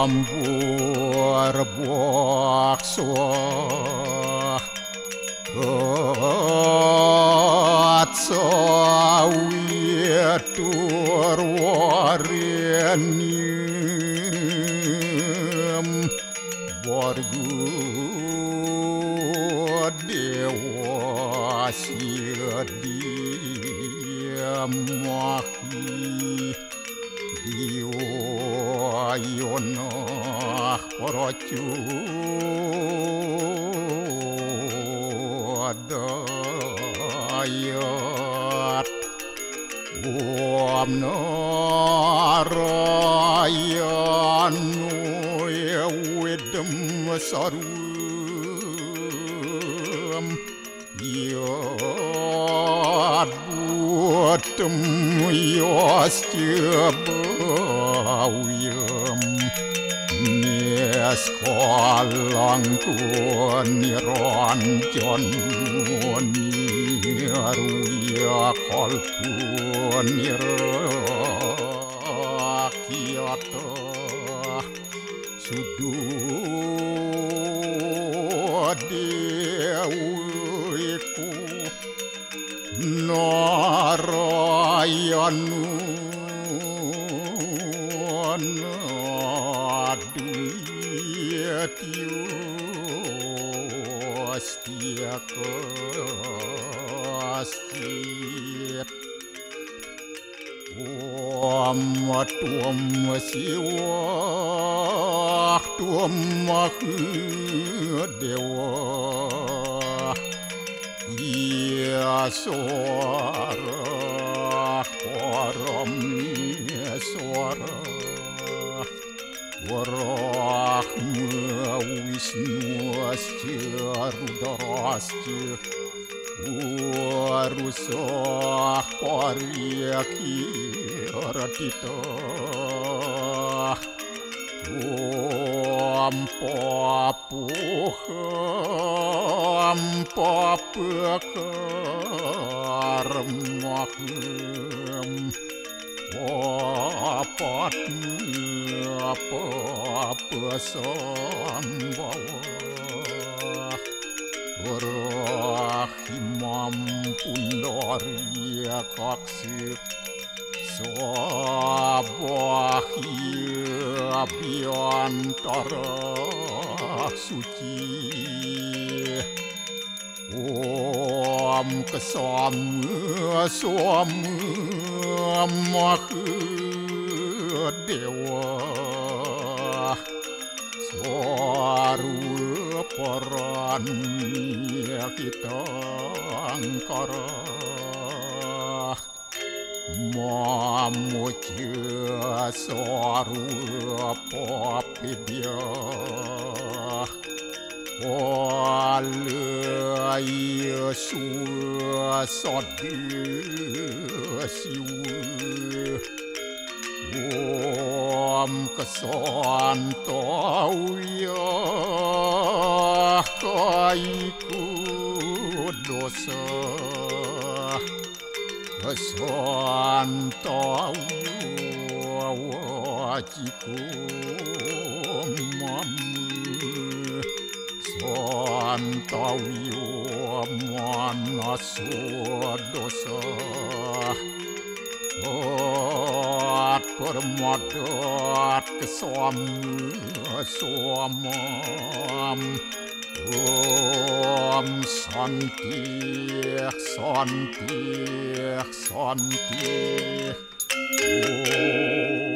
Ambur-bokso Atsawitur warenyem Borgu dewa sidiamahi Diwayana paracudayat Om Narayanu Ewedem Sarum Yad Buatem Yasjabawiyam Niaskolangku niranjan Niruya kolku nirakyata Sududewiku Narayanu Naduyatyu Astiakastit Om Tuam Siwa Tuam Dewa Yaswara Parameswara Warahma Wisnu Asya Rudrasya Warusah Paryakiratita Om Papuham Papakarmaham Papatnya Papasambhawa Rahimam Pundarya Kaksir Sabahya Biantara Suci Om Kesama Sama Mahadewa Swaru Paranya kita angkara Mamuja Swaru Papidya Walaya Suasadi Siwa Om Kesantawya Kaiku dosa Kesantawya Wajiku Mamu Santawya Manasu dosa At permadat kesamam Om Santi Santi Santi Om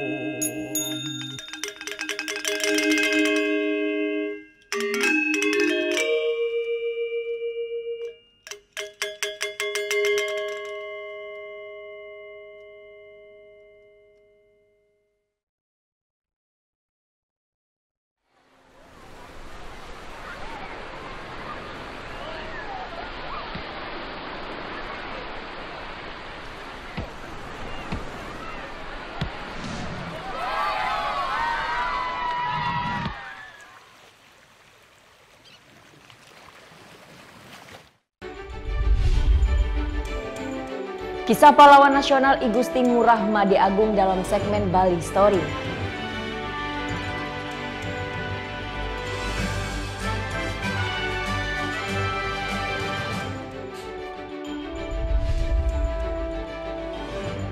Kisah pahlawan nasional I Gusti Ngurah Made Agung dalam segmen Bali Story.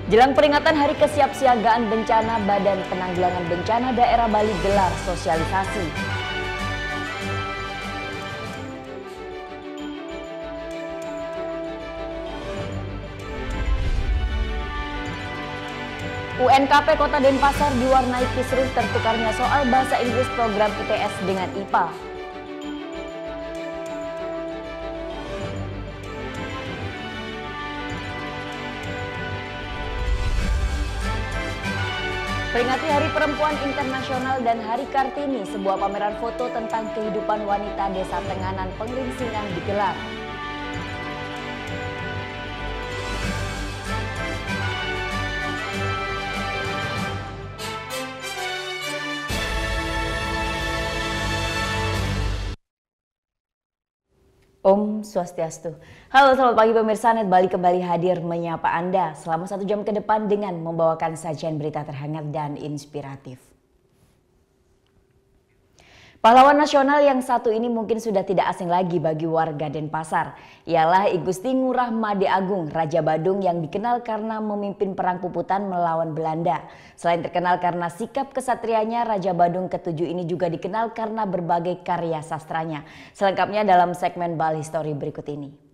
Jelang peringatan Hari Kesiapsiagaan Bencana, Badan Penanggulangan Bencana Daerah Bali gelar sosialisasi. UNKP Kota Denpasar diwarnai kisruh tertukarnya soal bahasa Inggris program ITS dengan IPA. Peringati Hari Perempuan Internasional dan Hari Kartini, sebuah pameran foto tentang kehidupan wanita Desa Tenganan Pengeringsingan digelar. Om Swastiastu. Halo, selamat pagi pemirsa, Net Bali kembali hadir menyapa Anda selama 1 jam ke depan dengan membawakan sajian berita terhangat dan inspiratif. Pahlawan nasional yang satu ini mungkin sudah tidak asing lagi bagi warga Denpasar. Ialah I Gusti Ngurah Made Agung, Raja Badung yang dikenal karena memimpin perang puputan melawan Belanda. Selain terkenal karena sikap kesatrianya, Raja Badung ke-7 ini juga dikenal karena berbagai karya sastranya. Selengkapnya dalam segmen Bali Story berikut ini.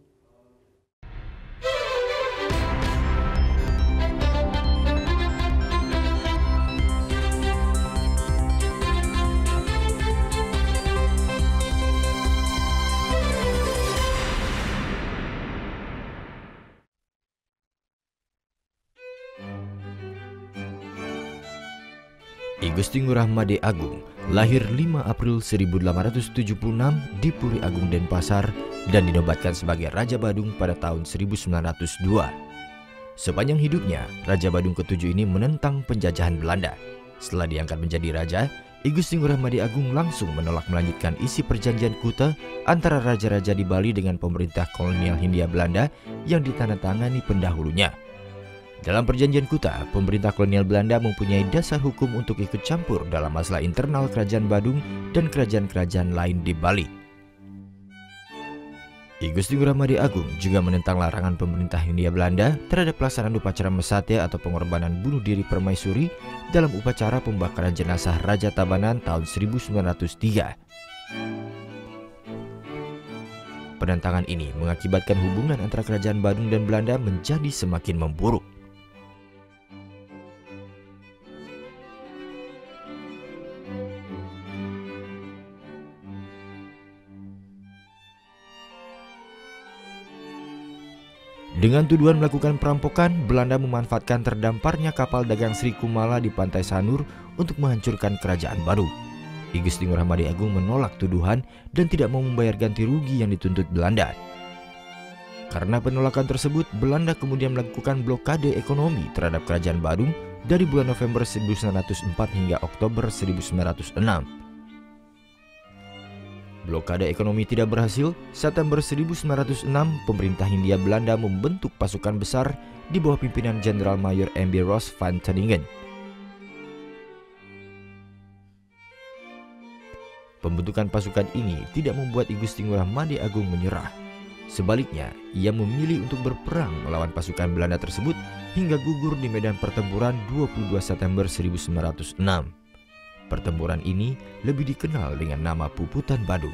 I Gusti Ngurah Made Agung lahir 5 April 1876 di Puri Agung, Denpasar dan dinobatkan sebagai Raja Badung pada tahun 1902. Sepanjang hidupnya, Raja Badung ke-7 ini menentang penjajahan Belanda. Setelah diangkat menjadi raja, I Gusti Ngurah Made Agung langsung menolak melanjutkan isi perjanjian Kuta antara raja-raja di Bali dengan pemerintah kolonial Hindia Belanda yang ditandatangani pendahulunya. Dalam perjanjian Kuta, pemerintah kolonial Belanda mempunyai dasar hukum untuk ikut campur dalam masalah internal Kerajaan Badung dan kerajaan-kerajaan lain di Bali. I Gusti Ngurah Made Agung juga menentang larangan pemerintah Hindia Belanda terhadap pelaksanaan upacara Mesatya atau pengorbanan bunuh diri permaisuri dalam upacara pembakaran jenazah Raja Tabanan tahun 1903. Penentangan ini mengakibatkan hubungan antara Kerajaan Badung dan Belanda menjadi semakin memburuk. Dengan tuduhan melakukan perampokan, Belanda memanfaatkan terdamparnya kapal dagang Sri Kumala di pantai Sanur untuk menghancurkan kerajaan Badung. I Gusti Ngurah Made Agung menolak tuduhan dan tidak mau membayar ganti rugi yang dituntut Belanda. Karena penolakan tersebut, Belanda kemudian melakukan blokade ekonomi terhadap kerajaan Badung dari bulan November 1904 hingga Oktober 1906. Blokade ekonomi tidak berhasil. September 1906, pemerintah Hindia Belanda membentuk pasukan besar di bawah pimpinan Jenderal Mayor M.B. Ross van Teningen. Pembentukan pasukan ini tidak membuat I Gusti Ngurah Made Agung menyerah. Sebaliknya, ia memilih untuk berperang melawan pasukan Belanda tersebut hingga gugur di medan pertempuran 22 September 1906. Pertempuran ini lebih dikenal dengan nama Puputan Badung.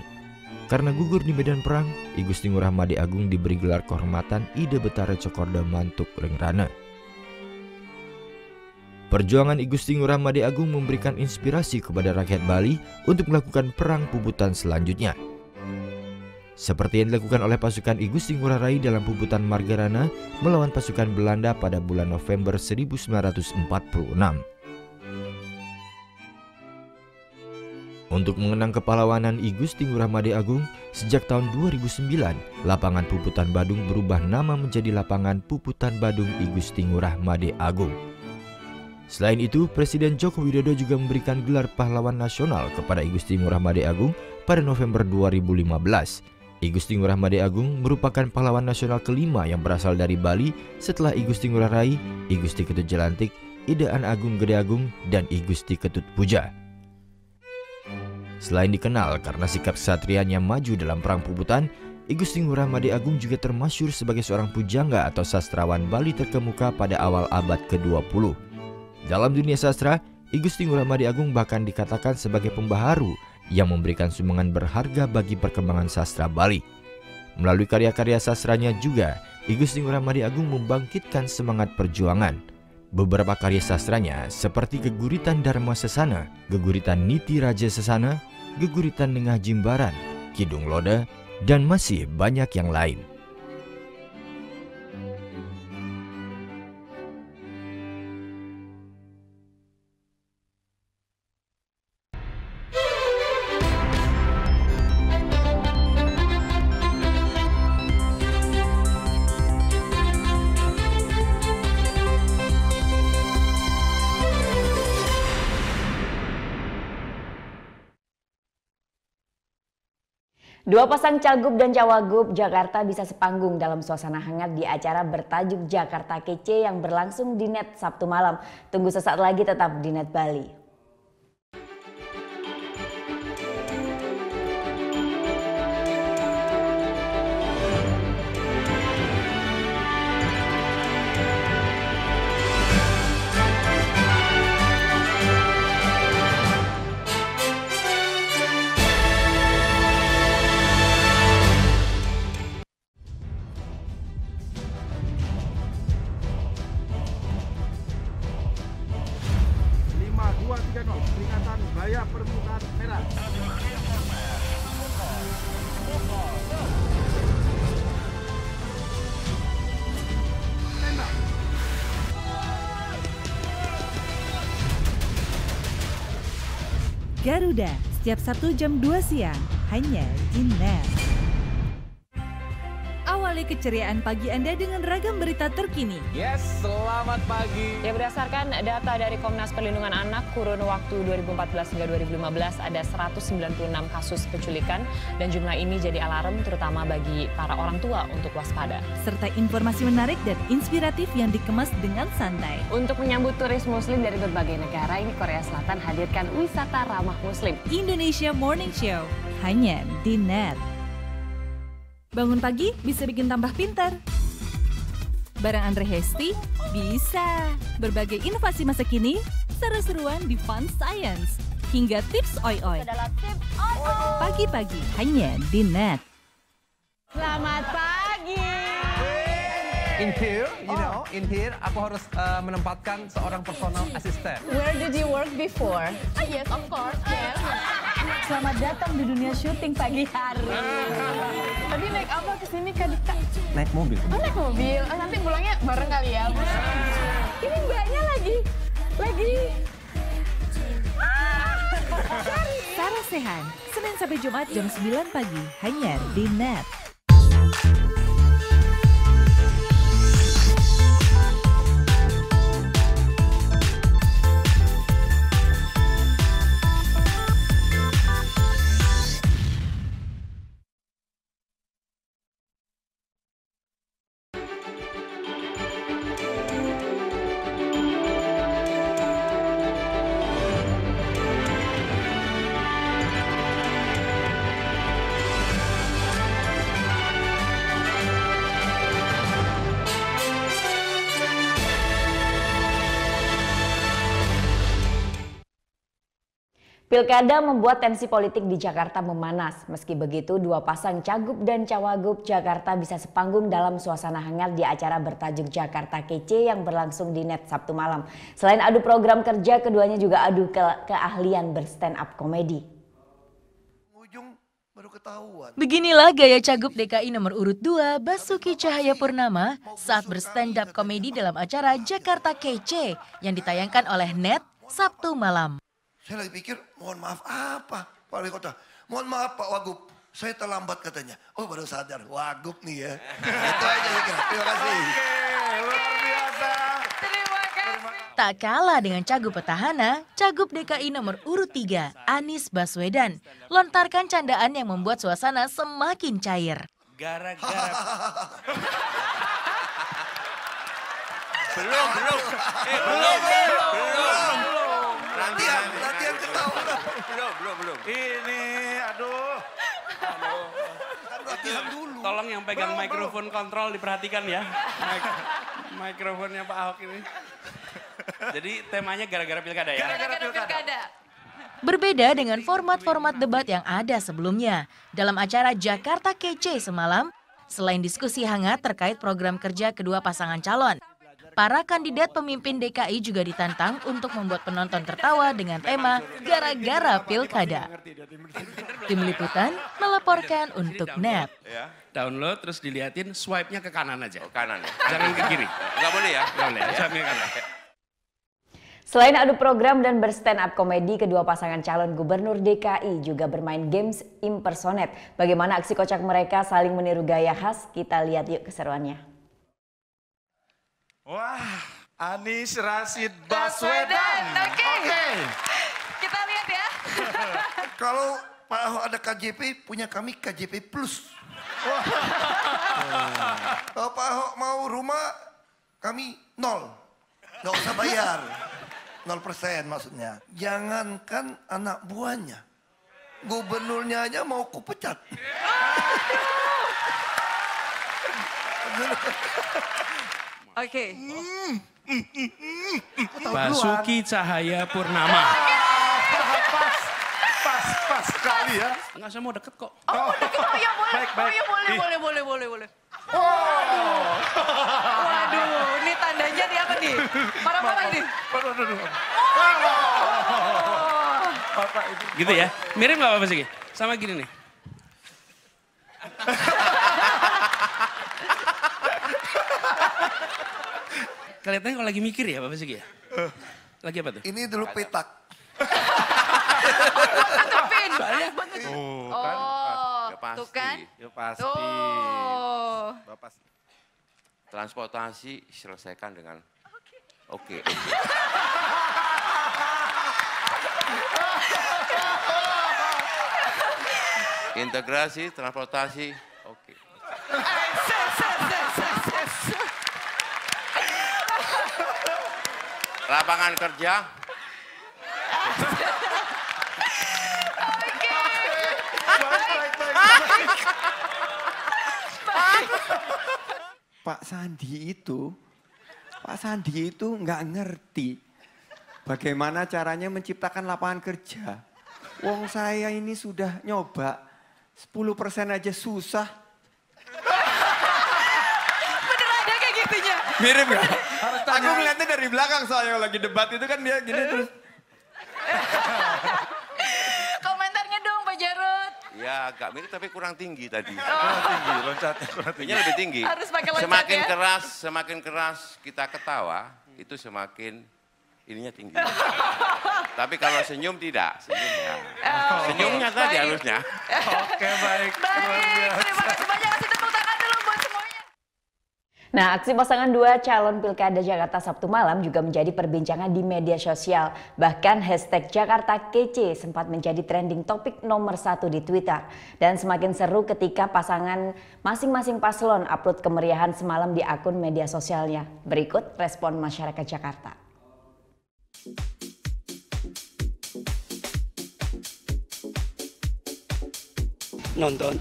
Karena gugur di medan perang, I Gusti Ngurah Made Agung diberi gelar kehormatan Ida Betara Cokorda Mantuk Rengrana. Perjuangan I Gusti Ngurah Made Agung memberikan inspirasi kepada rakyat Bali untuk melakukan perang puputan selanjutnya. Seperti yang dilakukan oleh pasukan I Gusti Ngurah Rai dalam Puputan Margarana melawan pasukan Belanda pada bulan November 1946. Untuk mengenang kepahlawanan I Gusti Ngurah Made Agung, sejak tahun 2009, lapangan Puputan Badung berubah nama menjadi lapangan Puputan Badung I Gusti Ngurah Made Agung. Selain itu, Presiden Joko Widodo juga memberikan gelar pahlawan nasional kepada I Gusti Ngurah Made Agung pada November 2015. I Gusti Ngurah Made Agung merupakan pahlawan nasional kelima yang berasal dari Bali setelah I Gusti Ngurah Rai, I Gusti Ketut Jelantik, Idaan Agung Gede Agung, dan I Gusti Ketut Puja. Selain dikenal karena sikap kesatriannya maju dalam perang puputan, I Gusti Ngurah Made Agung juga termasyhur sebagai seorang pujangga atau sastrawan Bali terkemuka pada awal abad ke-20. Dalam dunia sastra, I Gusti Ngurah Made Agung bahkan dikatakan sebagai pembaharu yang memberikan sumbangan berharga bagi perkembangan sastra Bali. Melalui karya-karya sastranya juga, I Gusti Ngurah Made Agung membangkitkan semangat perjuangan. Beberapa karya sastranya seperti Geguritan Dharma Sesana, Geguritan Niti Raja Sesana, Geguritan Nengah Jimbaran, Kidung Loda, dan masih banyak yang lain. Dua pasang cagup dan cawagup Jakarta bisa sepanggung dalam suasana hangat di acara bertajuk Jakarta Kece yang berlangsung di NET Sabtu malam. Tunggu sesaat lagi tetap di NET Bali. Peringatan Bahaya Permukaan Merah. Garuda, setiap Sabtu jam 2 siang, hanya di NET. Awali keceriaan pagi Anda dengan ragam berita terkini. Yes, selamat pagi. Ya, berdasarkan data dari Komnas Perlindungan Anak, kurun waktu 2014 hingga 2015 ada 196 kasus penculikan dan jumlah ini jadi alarm terutama bagi para orang tua untuk waspada. Serta informasi menarik dan inspiratif yang dikemas dengan santai. Untuk menyambut turis muslim dari berbagai negara, ini Korea Selatan hadirkan wisata ramah muslim. Indonesia Morning Show, hanya di NET. Bangun pagi bisa bikin tambah pintar. Bareng Andre Hesti bisa. Berbagai inovasi masa kini, seru-seruan di Fun Science, hingga tips oi-oi. Pagi-pagi hanya di NET. Selamat pagi. In here, aku harus menempatkan seorang personal assistant. Where did you work before? Yes, of course. Yes. Selamat datang di dunia syuting pagi hari. Tadi naik apa ke sini Kak Dika? Naik mobil. Oh, naik mobil. Oh, nanti pulangnya bareng kali ya. Ini mbaknya lagi. Sarah Sehan, Senin sampai Jumat jam 9 pagi, hanya di NET. Pilkada membuat tensi politik di Jakarta memanas. Meski begitu, dua pasang cagup dan cawagup Jakarta bisa sepanggung dalam suasana hangat di acara bertajuk Jakarta Kece yang berlangsung di NET Sabtu malam. Selain adu program kerja, keduanya juga adu keahlian berstand up komedi. Beginilah gaya cagup DKI nomor urut 2 Basuki Cahayapurnama saat berstand up komedi dalam acara Jakarta Kece yang ditayangkan oleh NET Sabtu malam. Saya lagi pikir, mohon maaf apa Pak Wali Kota? Mohon maaf Pak Wagub, saya terlambat katanya. Oh baru sadar, Wagub nih ya. Itu aja saya kira, terima kasih. Luar biasa. Tak kalah dengan cagup petahana, cagup DKI nomor urut 3 Anies Baswedan lontarkan candaan yang membuat suasana semakin cair. Gara-gara... Belum. Latihan ketawa. Belum. Ini, aduh. latihan dulu. Tolong yang pegang mikrofon kontrol diperhatikan ya. Mikrofonnya Pak Ahok ini. Jadi temanya gara-gara pilkada ya? Gara-gara pilkada. Berbeda dengan format-format debat yang ada sebelumnya. Dalam acara Jakarta Kece semalam, selain diskusi hangat terkait program kerja kedua pasangan calon, para kandidat pemimpin DKI juga ditantang untuk membuat penonton tertawa dengan tema gara-gara pilkada. Tim Liputan melaporkan untuk NET. Download terus diliatin, swipe-nya ke kanan aja. Kanan ya? Jangan ke kiri. Nggak boleh ya? Nggak boleh, swipe-nya ke kanan. Selain adu program dan berstand up komedi, kedua pasangan calon gubernur DKI juga bermain games impersonate. Bagaimana aksi kocak mereka saling meniru gaya khas? Kita lihat yuk keseruannya. Wah, Anies Rashid Baswedan. Oke. Kita lihat ya. Kalau Pak Ahok ada KJP, punya kami KJP Plus. Kalau Pak Ahok mau rumah, kami 0. Nggak usah bayar. 0% maksudnya. Jangankan anak buahnya. Gubernurnya aja mau kupecat. Oke. Basuki Cahaya Purnama. Pas sekali ya. Enggak, saya mau deket kok. Oh, deket. Oh ya boleh. Baik. Oh ya boleh. Waduh, ini tandanya dia apa nih? Marah-marah nih. Gitu ya? Mirip nggak Pak Basuki? Sama gini nih. Kelihatannya kalau lagi mikir ya Pak Basuki ya? Lagi apa tuh? Ini dulu petak. Soalnya Oh, Ya pasti. tuh kan? Ya pasti. Oh. Bapak. Transportasi selesaikan dengan oke. Integrasi, transportasi, oke. Lapangan kerja. Pak Sandi itu nggak ngerti bagaimana caranya menciptakan lapangan kerja. Wong saya ini sudah nyoba 10% aja susah. Bener ada kayak gitunya. Mirip nggak? Aku ngeliatnya dari belakang soalnya kalau lagi debat itu kan dia gini terus. Komentarnya dong Pak Jarod. Ya agak mirip tapi kurang tinggi tadi. Kurang tinggi, loncatnya kurang tinggi. Ini lebih tinggi. Harus pakai loncat Semakin keras kita ketawa, itu semakin ininya tinggi. Tapi kalau senyum tidak, senyumnya tadi harusnya. Oke, baik. Terima kasih banyak. Kasih tepuk tangan dulu buat semuanya. Nah, aksi pasangan dua calon pilkada Jakarta Sabtu malam juga menjadi perbincangan di media sosial. Bahkan hashtag Jakarta Kece sempat menjadi trending topik nomor 1 di Twitter. Dan semakin seru ketika pasangan masing-masing paslon upload kemeriahan semalam di akun media sosialnya. Berikut respon masyarakat Jakarta. Nonton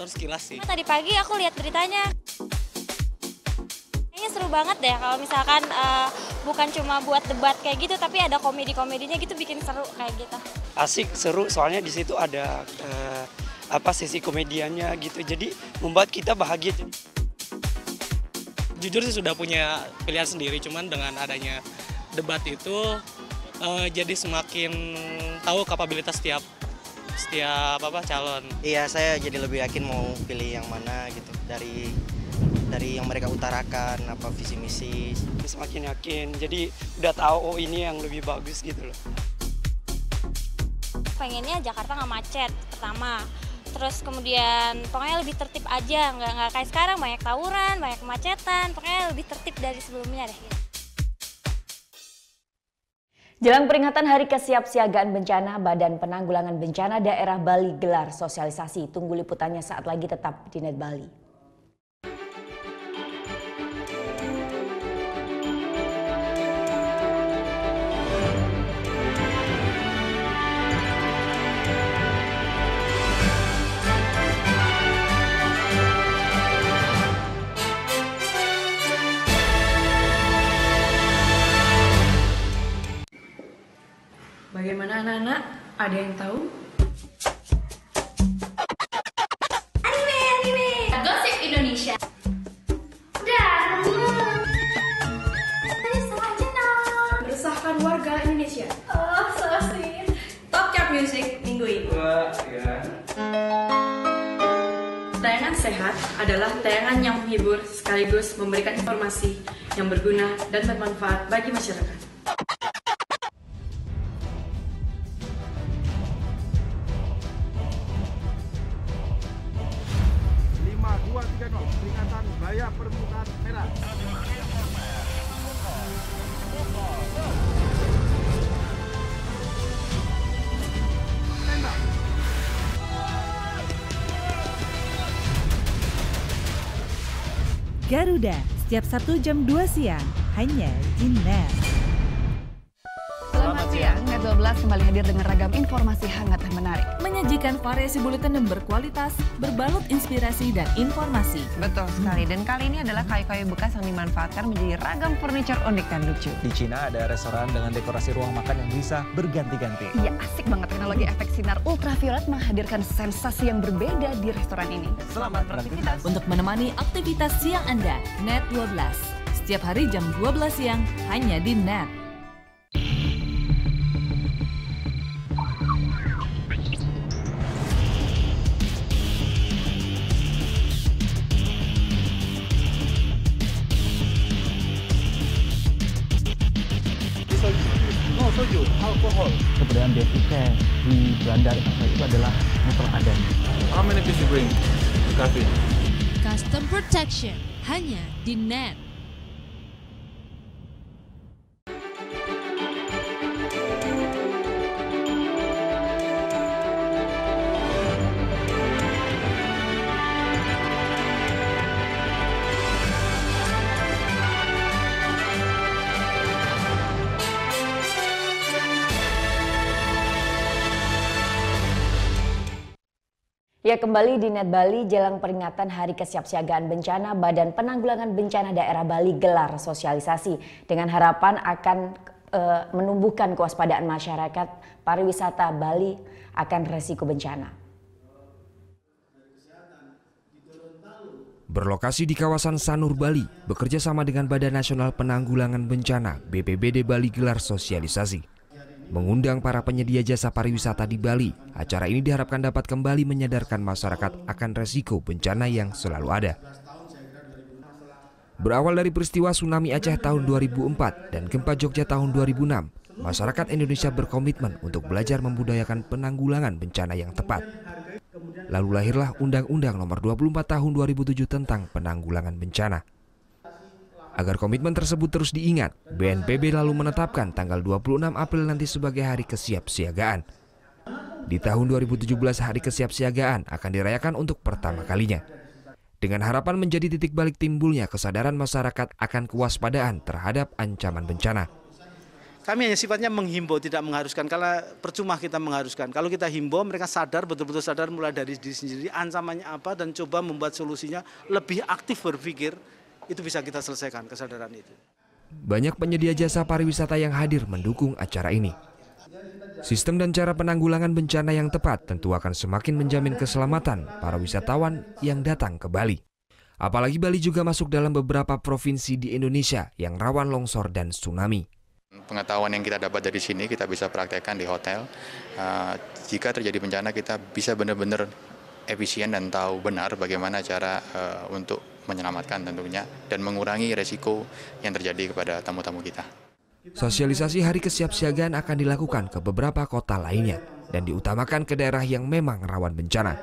sekilas sih. Tadi pagi aku lihat beritanya. Kayaknya seru banget deh kalau misalkan bukan cuma buat debat kayak gitu, tapi ada komedi-komedinya gitu, bikin seru kayak gitu. Asik, seru, soalnya di situ ada sisi komediannya gitu. Jadi membuat kita bahagia. Jujur sih sudah punya pilihan sendiri, cuman dengan adanya debat itu jadi semakin tahu kapabilitas setiap calon. Iya, saya jadi lebih yakin mau pilih yang mana gitu dari yang mereka utarakan, apa visi misi. Semakin yakin, jadi udah tahu ini yang lebih bagus gitu loh. Pengennya Jakarta nggak macet pertama, terus kemudian pokoknya lebih tertib aja, nggak kayak sekarang banyak tawuran, banyak kemacetan, pokoknya lebih tertib dari sebelumnya deh. Jelang peringatan Hari Kesiapsiagaan Bencana, Badan Penanggulangan Bencana Daerah Bali gelar sosialisasi. Tunggu liputannya saat lagi, tetap di Net Bali. anak-anak, ada yang tahu? Anime. Gosip Indonesia. Meresahkan warga Indonesia. Oh, so sweet. Top Chart Music minggu ini. Tayangan sehat adalah tayangan yang menghibur sekaligus memberikan informasi yang berguna dan bermanfaat bagi masyarakat. Peringatan Bahaya Permukaan Merah. Garuda, setiap Sabtu jam 2 siang, hanya di NET. Selamat siang, Net 12 kembali hadir dengan ragam informasi hangat dan menarik. Menyajikan variasi buletin yang berkualitas, berbalut inspirasi dan informasi. Betul sekali, dan kali ini adalah kayu-kayu bekas yang dimanfaatkan menjadi ragam furniture unik dan lucu. Di Cina ada restoran dengan dekorasi ruang makan yang bisa berganti-ganti. Iya, asik banget. Teknologi efek sinar ultraviolet menghadirkan sensasi yang berbeda di restoran ini. Selamat beraktivitas. Untuk menemani aktivitas siang Anda, NET 12. Setiap hari jam 12 siang, hanya di NET. Alkohol. Keberadaan bea cukai di bandar itu adalah mutlak ada. How many piece you bring? Coffee. Custom Protection hanya di NET. Ya, kembali di NET Bali, jelang peringatan Hari Kesiapsiagaan Bencana, Badan Penanggulangan Bencana Daerah Bali gelar sosialisasi dengan harapan akan menumbuhkan kewaspadaan masyarakat pariwisata Bali akan resiko bencana. Berlokasi di kawasan Sanur, Bali, bekerja sama dengan Badan Nasional Penanggulangan Bencana (BPBD) Bali gelar sosialisasi. Mengundang para penyedia jasa pariwisata di Bali, acara ini diharapkan dapat kembali menyadarkan masyarakat akan resiko bencana yang selalu ada. Berawal dari peristiwa tsunami Aceh tahun 2004 dan gempa Jogja tahun 2006, masyarakat Indonesia berkomitmen untuk belajar membudayakan penanggulangan bencana yang tepat. Lalu lahirlah Undang-Undang Nomor 24 Tahun 2007 tentang penanggulangan bencana. Agar komitmen tersebut terus diingat, BNPB lalu menetapkan tanggal 26 April nanti sebagai Hari Kesiapsiagaan. Di tahun 2017 Hari Kesiapsiagaan akan dirayakan untuk pertama kalinya. Dengan harapan menjadi titik balik timbulnya kesadaran masyarakat akan kewaspadaan terhadap ancaman bencana. Kami hanya sifatnya menghimbau, tidak mengharuskan. Kalau percuma kita mengharuskan. Kalau kita himbau, mereka sadar, betul-betul sadar mulai dari diri sendiri, ancamannya apa, dan coba membuat solusinya, lebih aktif berpikir. Itu bisa kita selesaikan kesadaran itu. Banyak penyedia jasa pariwisata yang hadir mendukung acara ini. Sistem dan cara penanggulangan bencana yang tepat tentu akan semakin menjamin keselamatan para wisatawan yang datang ke Bali. Apalagi Bali juga masuk dalam beberapa provinsi di Indonesia yang rawan longsor dan tsunami. Pengetahuan yang kita dapat dari sini kita bisa praktekkan di hotel. Jika terjadi bencana kita bisa benar-benar efisien dan tahu benar bagaimana cara untuk menyelamatkan tentunya dan mengurangi resiko yang terjadi kepada tamu-tamu kita. Sosialisasi Hari Kesiapsiagaan akan dilakukan ke beberapa kota lainnya dan diutamakan ke daerah yang memang rawan bencana.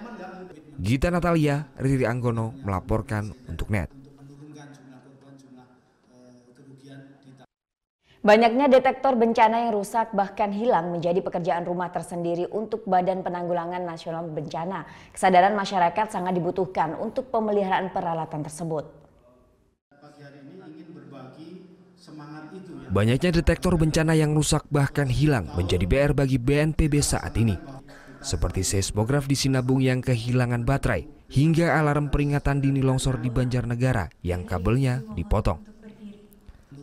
Gita Natalia, Riri Anggono melaporkan untuk NET. Banyaknya detektor bencana yang rusak bahkan hilang menjadi pekerjaan rumah tersendiri untuk Badan Penanggulangan Nasional Bencana. Kesadaran masyarakat sangat dibutuhkan untuk pemeliharaan peralatan tersebut. Banyaknya detektor bencana yang rusak bahkan hilang menjadi PR bagi BNPB saat ini. Seperti seismograf di Sinabung yang kehilangan baterai, hingga alarm peringatan dini longsor di Banjarnegara yang kabelnya dipotong.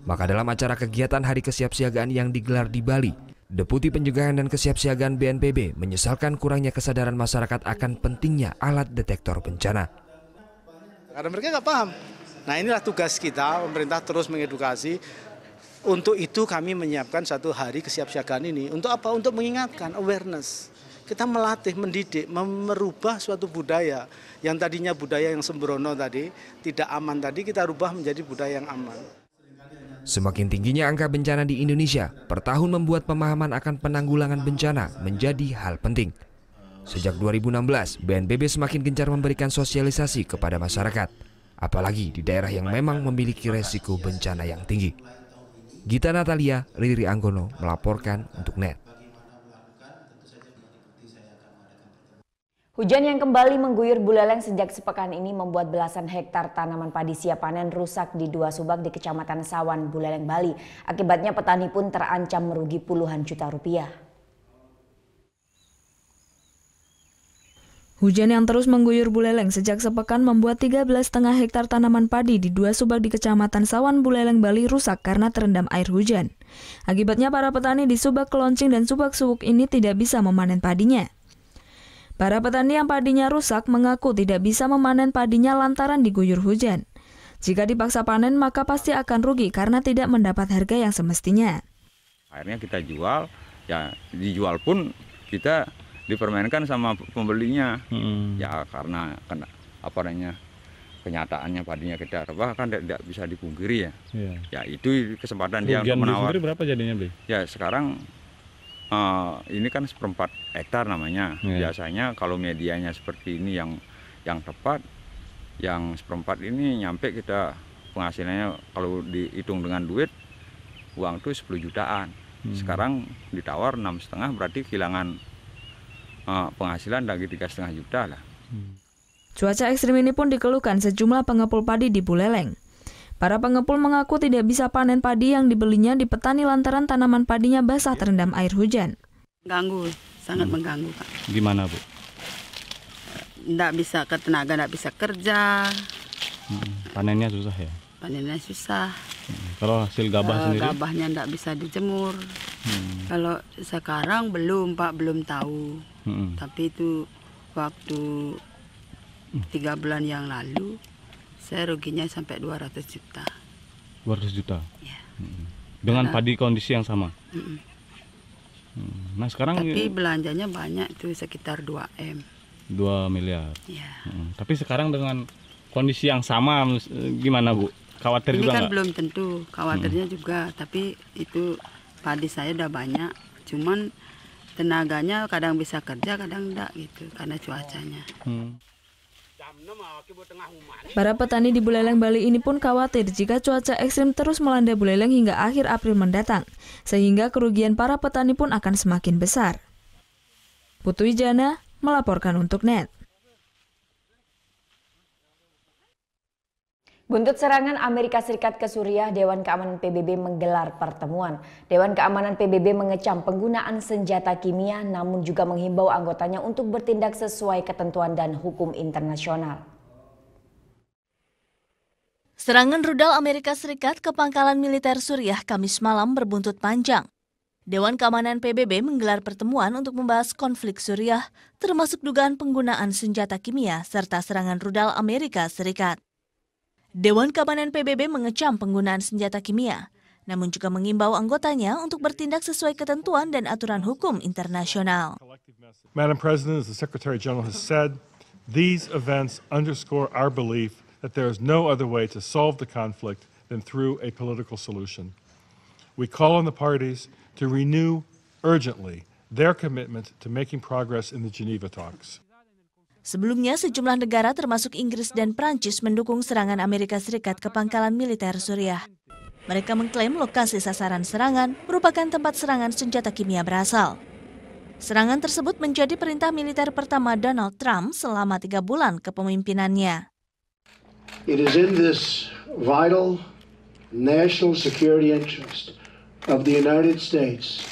Maka dalam acara kegiatan Hari Kesiapsiagaan yang digelar di Bali, Deputi Pencegahan dan Kesiapsiagaan BNPB menyesalkan kurangnya kesadaran masyarakat akan pentingnya alat detektor bencana. Karena mereka nggak paham. Nah inilah tugas kita, pemerintah terus mengedukasi. Untuk itu kami menyiapkan satu hari kesiapsiagaan ini. Untuk apa? Untuk mengingatkan, awareness. Kita melatih, mendidik, merubah suatu budaya. Yang tadinya budaya yang sembrono tadi, tidak aman tadi, kita rubah menjadi budaya yang aman. Semakin tingginya angka bencana di Indonesia, per tahun membuat pemahaman akan penanggulangan bencana menjadi hal penting. Sejak 2016, BNPB semakin gencar memberikan sosialisasi kepada masyarakat, apalagi di daerah yang memang memiliki resiko bencana yang tinggi. Gita Natalia, Riri Anggono melaporkan untuk NET. Hujan yang kembali mengguyur Buleleng sejak sepekan ini membuat belasan hektar tanaman padi siap panen rusak di 2 subak di Kecamatan Sawan, Buleleng, Bali. Akibatnya petani pun terancam merugi puluhan juta rupiah. Hujan yang terus mengguyur Buleleng sejak sepekan membuat 13,5 hektar tanaman padi di 2 subak di Kecamatan Sawan, Buleleng, Bali rusak karena terendam air hujan. Akibatnya para petani di Subak Keloncing dan Subak Suwuk ini tidak bisa memanen padinya. Para petani yang padinya rusak mengaku tidak bisa memanen padinya lantaran diguyur hujan. Jika dipaksa panen maka pasti akan rugi karena tidak mendapat harga yang semestinya. Akhirnya kita jual, ya dijual pun kita dipermainkan sama pembelinya. Ya karena kenyataannya padinya kita rebah kan tidak bisa dipungkiri ya. Ya itu kesempatan dia untuk menawar. Berapa jadinya beli? Ya sekarang ini kan 1/4 hektar namanya. Biasanya kalau medianya seperti ini yang tepat, yang 1/4 ini nyampe kita penghasilannya kalau dihitung dengan duit, uang itu 10 jutaan. Sekarang ditawar 6,5 berarti kehilangan penghasilan lagi 3,5 juta lah. Cuaca ekstrim ini pun dikeluhkan sejumlah pengepul padi di Buleleng. Para pengepul mengaku tidak bisa panen padi yang dibelinya di petani lantaran tanaman padinya basah terendam air hujan. Ganggu, sangat mengganggu, Pak. Gimana, Bu? Nggak bisa tenaga, nggak bisa kerja. Panennya susah ya? Panennya susah. Kalau hasil gabah sendiri? Gabahnya nggak bisa dijemur. Kalau sekarang belum, Pak, belum tahu. Tapi itu waktu 3 bulan yang lalu, saya ruginya sampai 200 juta. 200 juta? Ya. Dengan padi kondisi yang sama? Nah sekarang... Tapi belanjanya banyak tuh, sekitar 2 M. 2 miliar? Ya. Tapi sekarang dengan kondisi yang sama gimana, Bu? Khawatir ini juga kan nggak? Belum tentu, khawatirnya juga. Tapi itu padi saya udah banyak. Cuman tenaganya kadang bisa kerja, kadang enggak gitu. Karena cuacanya. Para petani di Buleleng, Bali ini pun khawatir jika cuaca ekstrim terus melanda Buleleng hingga akhir April mendatang, sehingga kerugian para petani pun akan semakin besar. Putu Wijana melaporkan untuk NET. Buntut serangan Amerika Serikat ke Suriah, Dewan Keamanan PBB menggelar pertemuan. Dewan Keamanan PBB mengecam penggunaan senjata kimia namun juga menghimbau anggotanya untuk bertindak sesuai ketentuan dan hukum internasional. Serangan rudal Amerika Serikat ke pangkalan militer Suriah Kamis malam berbuntut panjang. Dewan Keamanan PBB menggelar pertemuan untuk membahas konflik Suriah, termasuk dugaan penggunaan senjata kimia serta serangan rudal Amerika Serikat. Dewan Keamanan PBB mengecam penggunaan senjata kimia, namun juga mengimbau anggotanya untuk bertindak sesuai ketentuan dan aturan hukum internasional. Madam President, as the Secretary General has said, these events underscore our belief that there is no other way to solve the conflict than through a political solution. We call on the parties to renew urgently their commitment to making progress in the Geneva talks. Sebelumnya, sejumlah negara termasuk Inggris dan Prancis mendukung serangan Amerika Serikat ke pangkalan militer Suriah. Mereka mengklaim lokasi sasaran serangan merupakan tempat serangan senjata kimia berasal. Serangan tersebut menjadi perintah militer pertama Donald Trump selama 3 bulan kepemimpinannya. It is in this vital national security interest of the United States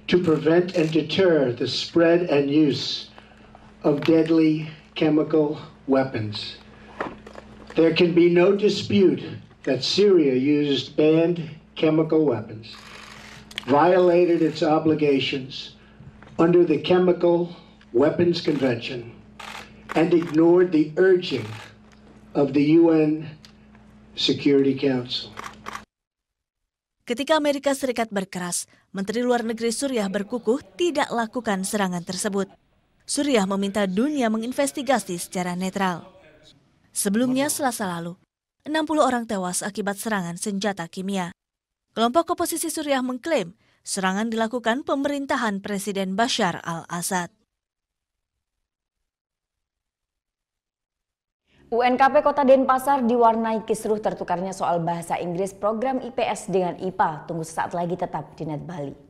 to prevent and deter the spread and use of deadly chemical weapons. There can be no dispute that Syria used banned chemical weapons. violated its obligations under the Chemical Weapons Convention and ignored the urging of the UN Security Council. Ketika Amerika Serikat berkeras, Menteri Luar Negeri Suriah berkukuh tidak lakukan serangan tersebut. Suriah meminta dunia menginvestigasi secara netral. Sebelumnya Selasa lalu, 60 orang tewas akibat serangan senjata kimia. Kelompok oposisi Suriah mengklaim serangan dilakukan pemerintahan Presiden Bashar al-Assad. UNKP Kota Denpasar diwarnai kisruh tertukarnya soal bahasa Inggris program IPS dengan IPA. Tunggu sesaat lagi, tetap di Net Bali.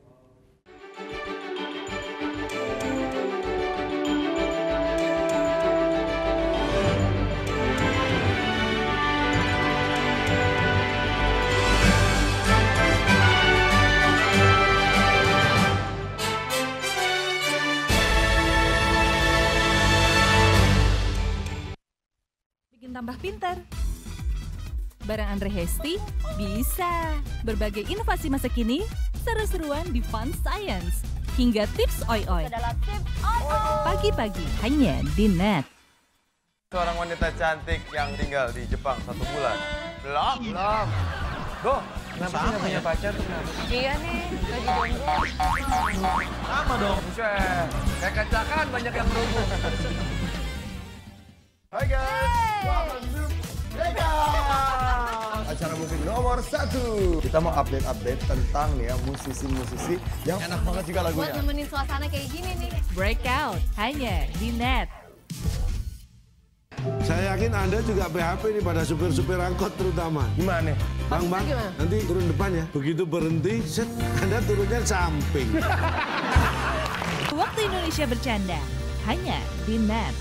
Tambah pintar. Bareng Andre Hesti bisa. Berbagai inovasi masa kini, seru-seruan di Fun Science. Hingga tips oi-oi. Pagi-pagi hanya di Net. Seorang wanita cantik yang tinggal di Jepang 1 bulan. Belum. Go. Kenapa sih nggak punya pacar? Iya nih, lagi jomblo. Sama dong. Buset. Kayak kacakan banyak yang berhubung. Hai guys, welcome to Vegas, acara musik nomor 1. Kita mau update tentang ya musisi-musisi yang enak banget juga lagunya. Buat nemenin suasana kayak gini nih. Breakout hanya di Net. Saya yakin Anda juga PHP nih pada supir-supir angkot terutama. Gimana? Bang, nanti turun depan ya. Begitu berhenti, set, Anda turunnya samping. Waktu Indonesia bercanda hanya di Net.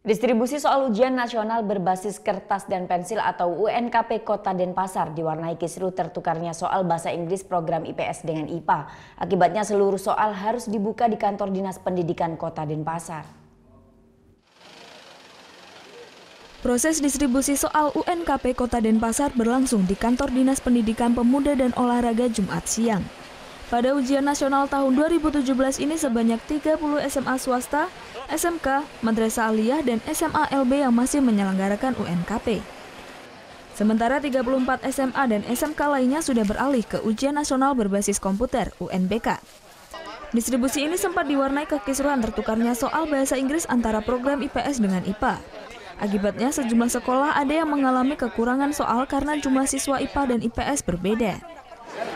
Distribusi soal ujian nasional berbasis kertas dan pensil atau UNKP Kota Denpasar diwarnai kisruh tertukarnya soal bahasa Inggris program IPS dengan IPA. Akibatnya seluruh soal harus dibuka di kantor Dinas Pendidikan Kota Denpasar. Proses distribusi soal UNKP Kota Denpasar berlangsung di kantor Dinas Pendidikan Pemuda dan Olahraga Jumat siang. Pada ujian nasional tahun 2017 ini sebanyak 30 SMA swasta, SMK, Madrasah Aliyah, dan SMA LB yang masih menyelenggarakan UNKP. Sementara 34 SMA dan SMK lainnya sudah beralih ke ujian nasional berbasis komputer (UNBK). Distribusi ini sempat diwarnai kekisruhan tertukarnya soal bahasa Inggris antara program IPS dengan IPA. Akibatnya sejumlah sekolah ada yang mengalami kekurangan soal karena jumlah siswa IPA dan IPS berbeda.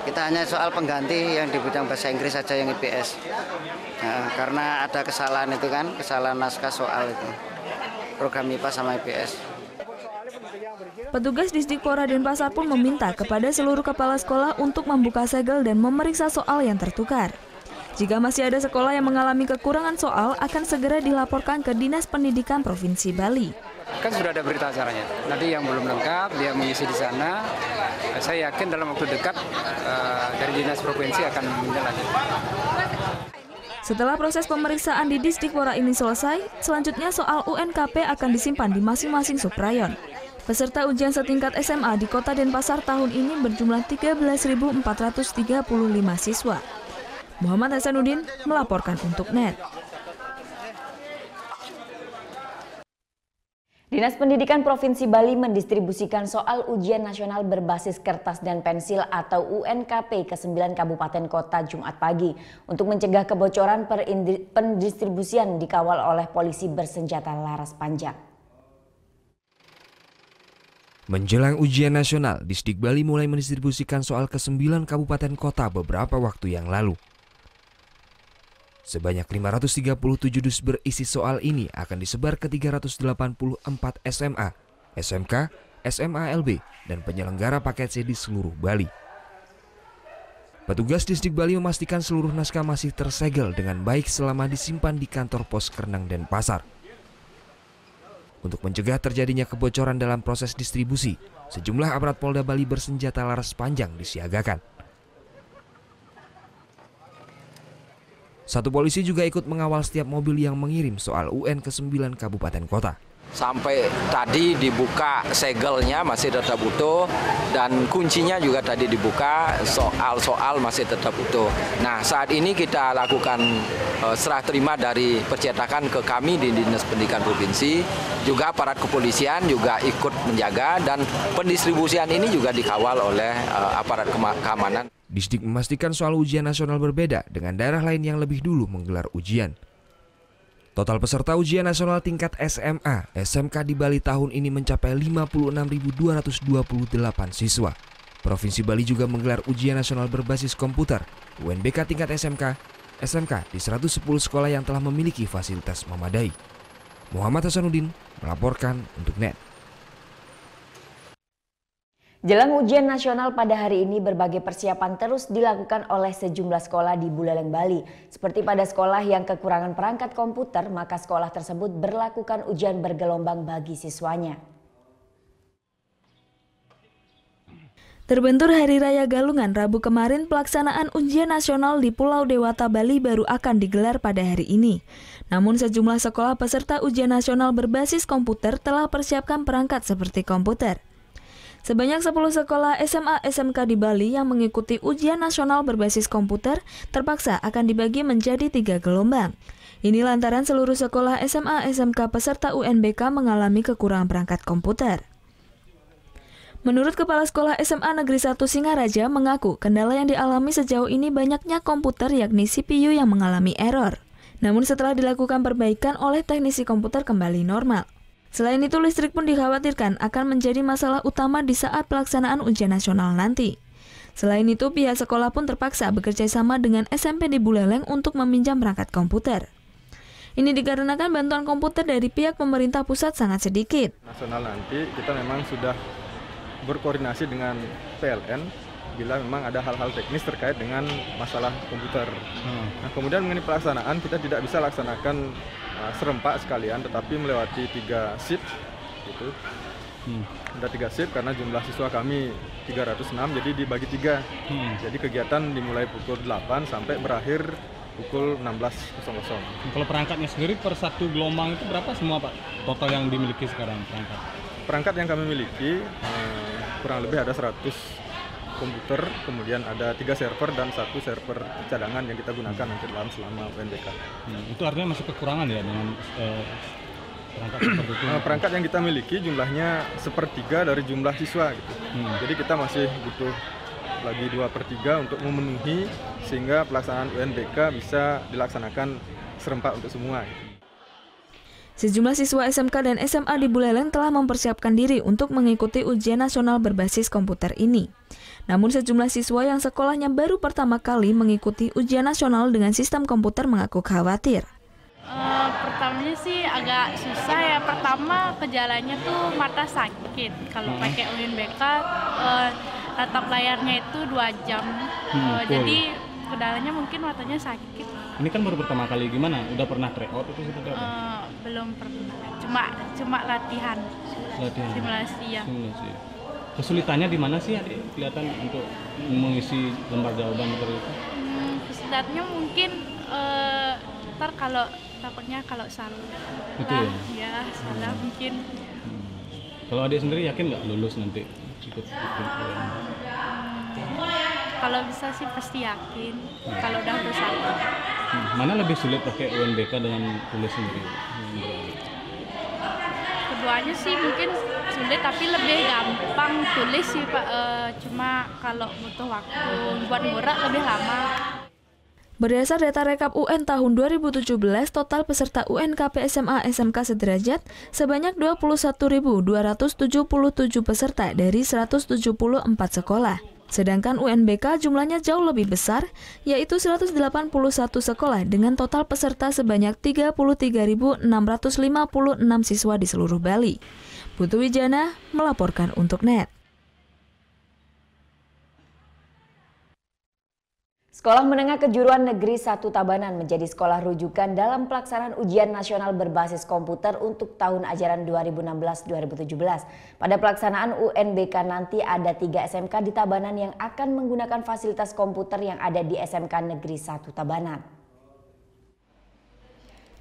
Kita hanya soal pengganti yang di bidang bahasa Inggris saja yang IPS. Nah, karena ada kesalahan itu kan, kesalahan naskah soal itu. Program IPA sama IPS. Petugas Disdikpora Denpasar pun meminta kepada seluruh kepala sekolah untuk membuka segel dan memeriksa soal yang tertukar. Jika masih ada sekolah yang mengalami kekurangan soal, akan segera dilaporkan ke Dinas Pendidikan Provinsi Bali. Kan sudah ada berita acaranya. Nanti yang belum lengkap, dia mengisi di sana. Saya yakin dalam waktu dekat dari Dinas Provinsi akan menindaklanjuti. Setelah proses pemeriksaan di Disdikpora ini selesai, selanjutnya soal UNKP akan disimpan di masing-masing subrayon. Peserta ujian setingkat SMA di Kota Denpasar tahun ini berjumlah 13.435 siswa. Muhammad Hasanuddin melaporkan untuk Net. Dinas Pendidikan Provinsi Bali mendistribusikan soal ujian nasional berbasis kertas dan pensil atau UNKP ke 9 kabupaten kota Jumat pagi. Untuk mencegah kebocoran, pendistribusian dikawal oleh polisi bersenjata laras panjang. Menjelang ujian nasional, Disdik Bali mulai mendistribusikan soal ke 9 kabupaten kota beberapa waktu yang lalu. Sebanyak 537 dus berisi soal ini akan disebar ke 384 SMA, SMK, SMA LB, dan penyelenggara paket C di seluruh Bali. Petugas Disdik Bali memastikan seluruh naskah masih tersegel dengan baik selama disimpan di kantor pos Kernang Denpasar. Untuk mencegah terjadinya kebocoran dalam proses distribusi, sejumlah aparat Polda Bali bersenjata laras panjang disiagakan. Satu polisi juga ikut mengawal setiap mobil yang mengirim soal UN ke 9 kabupaten kota. Sampai tadi dibuka segelnya masih tetap utuh dan kuncinya juga tadi dibuka, soal-soal masih tetap utuh. Nah, saat ini kita lakukan serah terima dari percetakan ke kami di Dinas Pendidikan Provinsi, juga aparat kepolisian juga ikut menjaga dan pendistribusian ini juga dikawal oleh aparat keamanan. Disdik memastikan soal ujian nasional berbeda dengan daerah lain yang lebih dulu menggelar ujian. Total peserta ujian nasional tingkat SMA, SMK di Bali tahun ini mencapai 56.228 siswa. Provinsi Bali juga menggelar ujian nasional berbasis komputer, UNBK tingkat SMK, SMK di 110 sekolah yang telah memiliki fasilitas memadai. Muhammad Hasanuddin melaporkan untuk NET. Jelang ujian nasional pada hari ini, berbagai persiapan terus dilakukan oleh sejumlah sekolah di Buleleng, Bali. Seperti pada sekolah yang kekurangan perangkat komputer, maka sekolah tersebut berlakukan ujian bergelombang bagi siswanya. Terbentur Hari Raya Galungan Rabu kemarin, pelaksanaan ujian nasional di Pulau Dewata, Bali baru akan digelar pada hari ini. Namun sejumlah sekolah peserta ujian nasional berbasis komputer telah persiapkan perangkat seperti komputer. Sebanyak 10 sekolah SMA SMK di Bali yang mengikuti ujian nasional berbasis komputer terpaksa akan dibagi menjadi 3 gelombang. Ini lantaran seluruh sekolah SMA SMK peserta UNBK mengalami kekurangan perangkat komputer. Menurut Kepala Sekolah SMA Negeri 1 Singaraja mengaku kendala yang dialami sejauh ini banyaknya komputer yakni CPU yang mengalami error. Namun setelah dilakukan perbaikan oleh teknisi komputer kembali normal. Selain itu, listrik pun dikhawatirkan akan menjadi masalah utama di saat pelaksanaan ujian nasional nanti. Selain itu, pihak sekolah pun terpaksa bekerja sama dengan SMP di Buleleng untuk meminjam perangkat komputer. Ini dikarenakan bantuan komputer dari pihak pemerintah pusat sangat sedikit. Nasional nanti kita memang sudah berkoordinasi dengan PLN bila memang ada hal-hal teknis terkait dengan masalah komputer. Nah, kemudian mengenai pelaksanaan kita tidak bisa laksanakan serempak sekalian, tetapi melewati 3 shift gitu. Ada 3 shift karena jumlah siswa kami 306, jadi dibagi 3. Jadi kegiatan dimulai pukul 8 sampai berakhir pukul 16.00. Kalau perangkatnya sendiri per satu gelombang itu berapa semua Pak total yang dimiliki sekarang perangkat? Perangkat yang kami miliki kurang lebih ada 100 komputer, kemudian ada 3 server dan 1 server cadangan yang kita gunakan untuk selama UNBK. Itu artinya masih kekurangan ya dengan perangkat seperti itu? Perangkat yang kita miliki jumlahnya 1/3 dari jumlah siswa gitu. Jadi kita masih butuh lagi 2/3 untuk memenuhi sehingga pelaksanaan UNBK bisa dilaksanakan serempak untuk semua gitu. Sejumlah siswa SMK dan SMA di Buleleng telah mempersiapkan diri untuk mengikuti ujian nasional berbasis komputer ini. Namun sejumlah siswa yang sekolahnya baru pertama kali mengikuti ujian nasional dengan sistem komputer mengaku khawatir. Pertamanya sih agak susah ya. Pertama gejalanya tuh mata sakit. Kalau pakai UNBK tatap layarnya itu 2 jam. Jadi kendalanya mungkin matanya sakit. Ini kan baru pertama kali, gimana? Udah pernah tryout itu seperti apa? Belum pernah. Cuma latihan. Simulasi ya. Kesulitannya di mana sih Adik kelihatan untuk mengisi lembar jawaban seperti itu? Kesulitannya mungkin ntar kalau takutnya kalau salah. Itu ya salah mungkin. Kalau Adik sendiri yakin nggak lulus nanti ikut? Kalau bisa sih pasti yakin. Kalau udah berusaha. Mana lebih sulit pakai UNBK dengan tulis sendiri? Keduanya sih mungkin sulit, tapi lebih gampang tulis sih Pak. Cuma kalau butuh waktu buat ngurak lebih lama. Berdasar data rekap UN tahun 2017, total peserta UNKP SMA SMK sederajat sebanyak 21.277 peserta dari 174 sekolah. Sedangkan UNBK jumlahnya jauh lebih besar, yaitu 181 sekolah dengan total peserta sebanyak 33.656 siswa di seluruh Bali. Putu Wijana melaporkan untuk NET. Sekolah Menengah Kejuruan Negeri 1 Tabanan menjadi sekolah rujukan dalam pelaksanaan ujian nasional berbasis komputer untuk tahun ajaran 2016-2017. Pada pelaksanaan UNBK nanti ada 3 SMK di Tabanan yang akan menggunakan fasilitas komputer yang ada di SMK Negeri 1 Tabanan.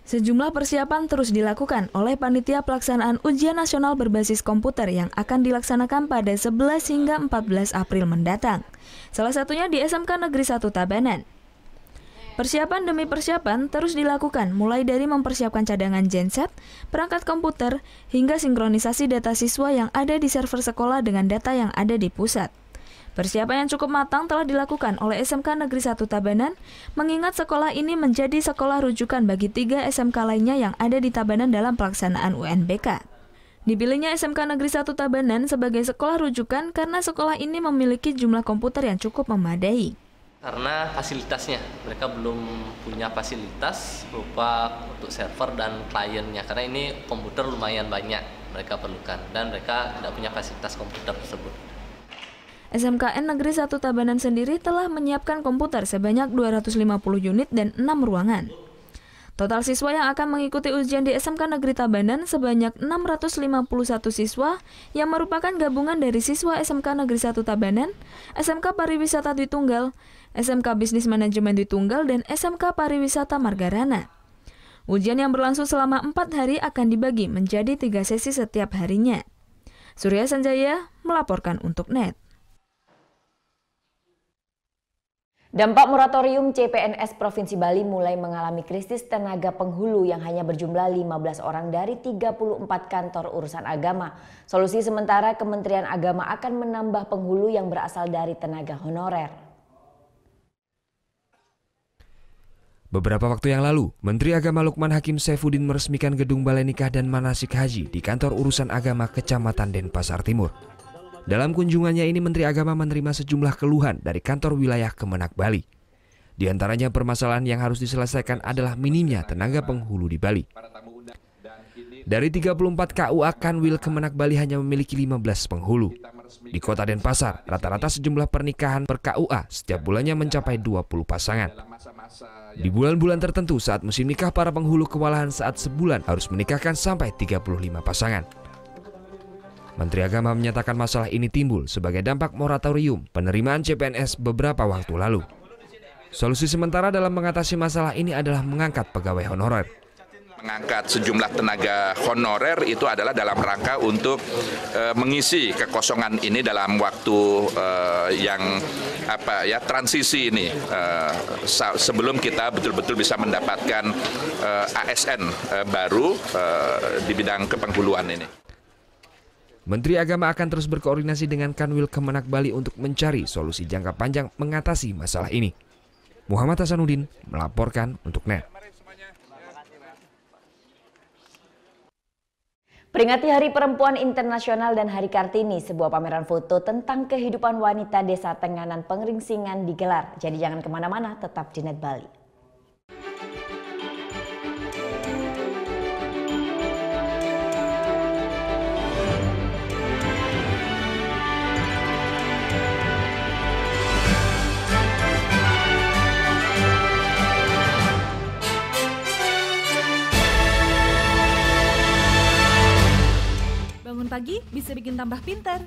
Sejumlah persiapan terus dilakukan oleh panitia pelaksanaan ujian nasional berbasis komputer yang akan dilaksanakan pada 11 hingga 14 April mendatang. Salah satunya di SMK Negeri 1 Tabanan. Persiapan demi persiapan terus dilakukan mulai dari mempersiapkan cadangan genset, perangkat komputer, hingga sinkronisasi data siswa yang ada di server sekolah dengan data yang ada di pusat. Persiapan yang cukup matang telah dilakukan oleh SMK Negeri 1 Tabanan, mengingat sekolah ini menjadi sekolah rujukan bagi 3 SMK lainnya yang ada di Tabanan dalam pelaksanaan UNBK. Dipilihnya SMK Negeri 1 Tabanan sebagai sekolah rujukan karena sekolah ini memiliki jumlah komputer yang cukup memadai. Karena fasilitasnya, mereka belum punya fasilitas berupa untuk server dan kliennya, karena ini komputer lumayan banyak mereka perlukan dan mereka tidak punya fasilitas komputer tersebut. SMKN Negeri 1 Tabanan sendiri telah menyiapkan komputer sebanyak 250 unit dan 6 ruangan. Total siswa yang akan mengikuti ujian di SMK Negeri Tabanan sebanyak 651 siswa yang merupakan gabungan dari siswa SMK Negeri 1 Tabanan, SMK Pariwisata Dwi Tunggal, SMK Bisnis Manajemen Dwi Tunggal, dan SMK Pariwisata Margarana. Ujian yang berlangsung selama 4 hari akan dibagi menjadi 3 sesi setiap harinya. Surya Sanjaya melaporkan untuk NET. Dampak moratorium CPNS Provinsi Bali mulai mengalami krisis tenaga penghulu yang hanya berjumlah 15 orang dari 34 kantor urusan agama. Solusi sementara Kementerian Agama akan menambah penghulu yang berasal dari tenaga honorer. Beberapa waktu yang lalu, Menteri Agama Lukman Hakim Saifuddin meresmikan gedung Balai Nikah dan Manasik Haji di kantor urusan agama Kecamatan Denpasar Timur. Dalam kunjungannya ini, Menteri Agama menerima sejumlah keluhan dari kantor wilayah Kemenak Bali. Di antaranya permasalahan yang harus diselesaikan adalah minimnya tenaga penghulu di Bali. Dari 34 KUA Kanwil Kemenak Bali hanya memiliki 15 penghulu. Di kota Denpasar, rata-rata sejumlah pernikahan per KUA setiap bulannya mencapai 20 pasangan. Di bulan-bulan tertentu saat musim nikah, para penghulu kewalahan saat sebulan harus menikahkan sampai 35 pasangan. Menteri Agama menyatakan masalah ini timbul sebagai dampak moratorium penerimaan CPNS beberapa waktu lalu. Solusi sementara dalam mengatasi masalah ini adalah mengangkat pegawai honorer. Mengangkat sejumlah tenaga honorer itu adalah dalam rangka untuk mengisi kekosongan ini dalam waktu yang transisi ini sebelum kita betul-betul bisa mendapatkan ASN baru di bidang kepenghuluan ini. Menteri Agama akan terus berkoordinasi dengan Kanwil Kemenak Bali untuk mencari solusi jangka panjang mengatasi masalah ini. Muhammad Hasanuddin melaporkan untuk NET. Peringati Hari Perempuan Internasional dan Hari Kartini, sebuah pameran foto tentang kehidupan wanita Desa Tenganan Pengeringsingan digelar. Jadi jangan kemana-mana, tetap di NET Bali. Bangun pagi bisa bikin tambah pintar.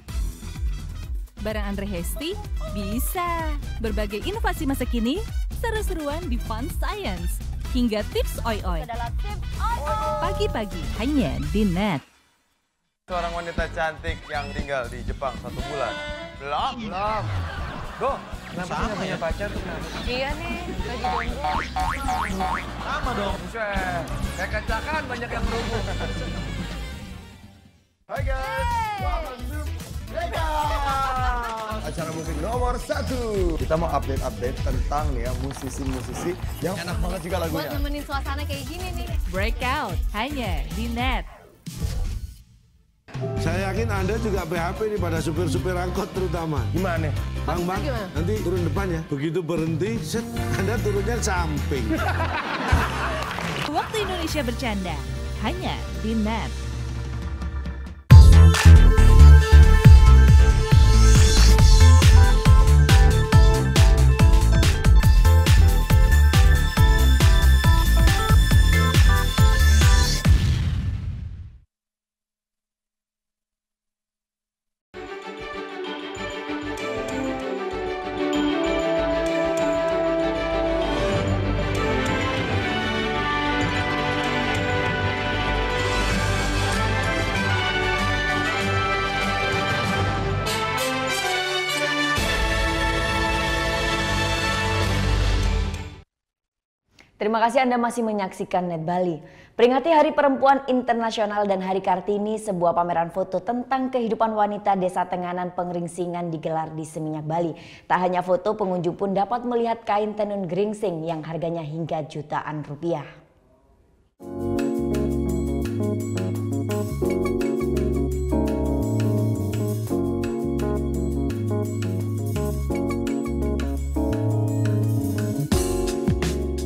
Bareng Andre Hesti bisa. Berbagai inovasi masa kini, seru-seruan di Fun Science, hingga tips oi-oi. Pagi-pagi hanya di NET. Seorang wanita cantik yang tinggal di Jepang 1 bulan. Belum. Go. Kenapa sih nggak punya pacar tuh? Iya nih, lagi jomblo. Sama dong. Buset. Kayak kacakan banyak yang berhubung. Hai guys, welcome to Breakout, acara musik nomor 1. Kita mau update tentang nih ya musisi-musisi yang enak banget juga lagunya. Buat nemenin suasana kayak gini nih. Breakout hanya di NET. Saya yakin Anda juga PHP nih pada supir-supir angkot terutama. Gimana? Bang, nanti turun depan ya. Begitu berhenti, set, Anda turunnya samping. Waktu Indonesia bercanda hanya di NET. Terima kasih Anda masih menyaksikan Net Bali. Peringati Hari Perempuan Internasional dan Hari Kartini, sebuah pameran foto tentang kehidupan wanita Desa Tenganan Pengringsingan digelar di Seminyak, Bali. Tak hanya foto, pengunjung pun dapat melihat kain tenun geringsing yang harganya hingga jutaan rupiah.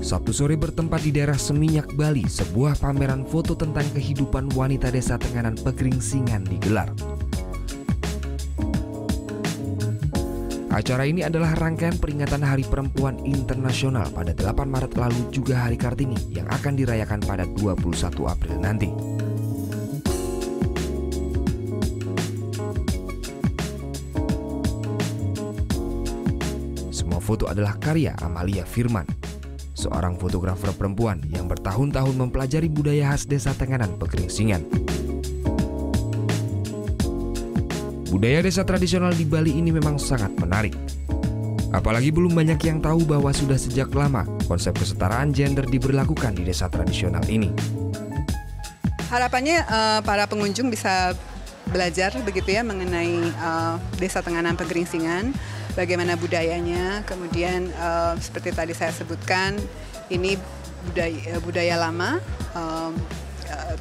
Sabtu sore bertempat di daerah Seminyak, Bali, sebuah pameran foto tentang kehidupan wanita Desa Tenganan Pegringsingan digelar. Acara ini adalah rangkaian peringatan Hari Perempuan Internasional pada 8 Maret lalu, juga Hari Kartini yang akan dirayakan pada 21 April nanti. Semua foto adalah karya Amalia Firman, seorang fotografer perempuan yang bertahun-tahun mempelajari budaya khas Desa Tenganan Pegringsingan. Budaya desa tradisional di Bali ini memang sangat menarik. Apalagi belum banyak yang tahu bahwa sudah sejak lama konsep kesetaraan gender diberlakukan di desa tradisional ini. Harapannya para pengunjung bisa belajar begitu ya mengenai Desa Tenganan Pegringsingan, bagaimana budayanya, kemudian seperti tadi saya sebutkan, ini budaya lama,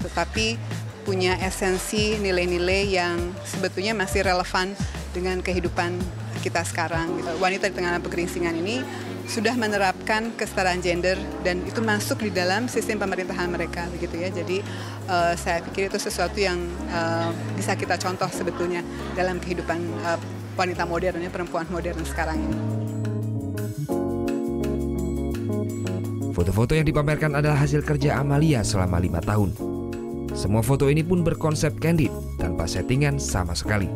tetapi punya esensi nilai-nilai yang sebetulnya masih relevan dengan kehidupan kita sekarang. Wanita di Tenganan Pegringsingan ini sudah menerapkan kesetaraan gender dan itu masuk di dalam sistem pemerintahan mereka, begitu ya. Jadi saya pikir itu sesuatu yang bisa kita contoh sebetulnya dalam kehidupan wanita modern, perempuan modern sekarang ini. Foto-foto yang dipamerkan adalah hasil kerja Amalia selama 5 tahun. Semua foto ini pun berkonsep candid, tanpa settingan sama sekali.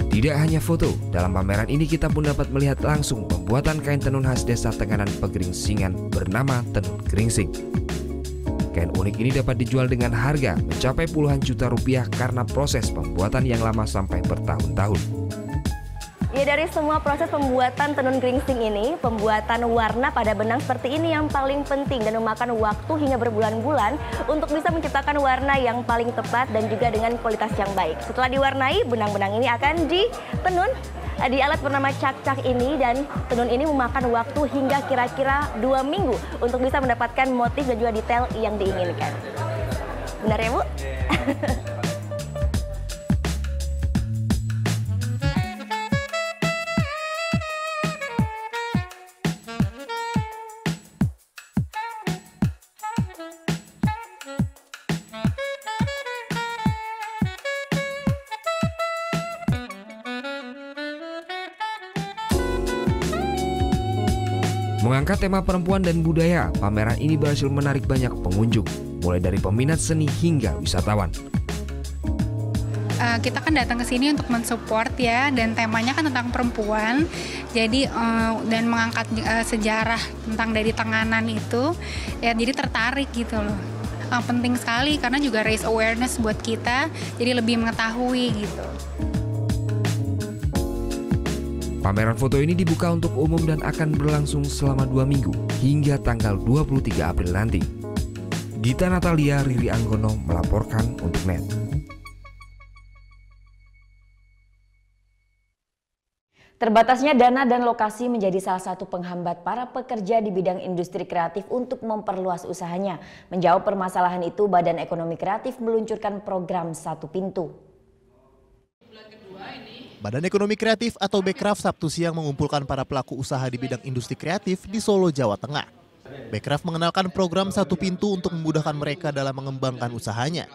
Tidak hanya foto, dalam pameran ini kita pun dapat melihat langsung pembuatan kain tenun khas Desa Tenganan Pegringsingan bernama tenun geringsing. Kain unik ini dapat dijual dengan harga mencapai puluhan juta rupiah karena proses pembuatan yang lama sampai bertahun-tahun. Ya, dari semua proses pembuatan tenun geringsing ini, pembuatan warna pada benang seperti ini yang paling penting dan memakan waktu hingga berbulan-bulan untuk bisa menciptakan warna yang paling tepat dan juga dengan kualitas yang baik. Setelah diwarnai, benang-benang ini akan ditenun di alat bernama cak-cak ini, dan tenun ini memakan waktu hingga kira-kira 2 minggu untuk bisa mendapatkan motif dan juga detail yang diinginkan. Benar ya, Bu? Mengangkat tema perempuan dan budaya, pameran ini berhasil menarik banyak pengunjung, mulai dari peminat seni hingga wisatawan. Kita kan datang ke sini untuk mensupport ya, dan temanya kan tentang perempuan. Jadi dan mengangkat sejarah tentang dari Tenganan itu, ya jadi tertarik gitu loh. Penting sekali karena juga raise awareness buat kita, jadi lebih mengetahui gitu. Pameran foto ini dibuka untuk umum dan akan berlangsung selama 2 minggu hingga tanggal 23 April nanti. Gita Natalia, Riri Anggono melaporkan untuk NET. Terbatasnya dana dan lokasi menjadi salah satu penghambat para pekerja di bidang industri kreatif untuk memperluas usahanya. Menjawab permasalahan itu, Badan Ekonomi Kreatif meluncurkan program Satu Pintu. Badan Ekonomi Kreatif atau Bekraf Sabtu siang mengumpulkan para pelaku usaha di bidang industri kreatif di Solo, Jawa Tengah. Bekraf mengenalkan program Satu Pintu untuk memudahkan mereka dalam mengembangkan usahanya.